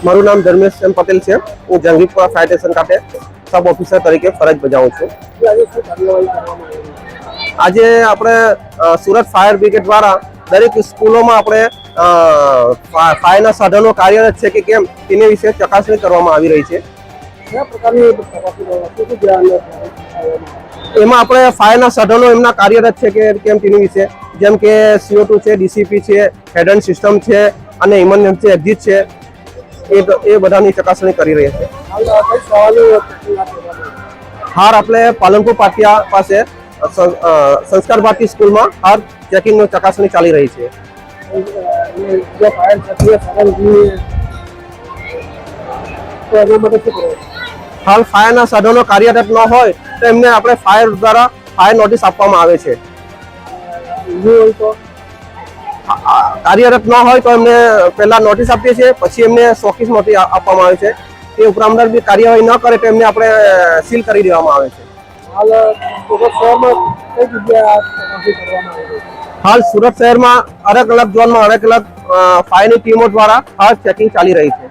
મારું નામ ધર્મેશ એમ પટેલ છે। હું જંગીપુરા ફાયર સ્ટેશન ખાતે સબ ઓફિસર તરીકે ફરજ બજાવું છું। આજે આપણે સુરત ફાયર બ્રિગેડ દ્વારા દરેક સ્કૂલોમાં આપણે ફાયરના સાધનો કાર્યરત છે કે કેમ તેની વિશે ચકાસણી કરવામાં આવી રહી છે। એમાં આપણે ફાયરના સાધનો એમના કાર્યરત છે કે કેમ તેની વિશે, જેમ કે CO2 છે, DCP છે, હેડ એન્ડ સિસ્ટમ છે અને ઇમરજન્સી એક્ઝિટ છે, એ બધાની ચકાસણી કરી રહ્યા છે। હાર આપણે પાલનપુર પાટિયા પાસે સંસ્કાર ભારતી સ્કૂલમાં હાર ચેકિંગની ચકાસણી ચાલી રહી છે। હાલ ફાયરના સાધનો કાર્યરત ન હોય તો એમને આપણે ફાયર દ્વારા ફાયર નોટિસ આપવામાં આવે છે। કાર્યરત ન હોય તો એમને પહેલા નોટિસ આપીએ છીએ, પછી એમને શોકીસ નોટિસ આપવામાં આવે છે। તે ઉપરાંત બી કાર્યવાહી ન કરે તો એમને આપણે સીલ કરી દેવામાં આવે છે। હાલ સુરત શહેરમાં અલગ અલગ ઝોનમાં અલગ અલગ ફાયરની ટીમો દ્વારા હાલ ચેકિંગ ચાલી રહી છે।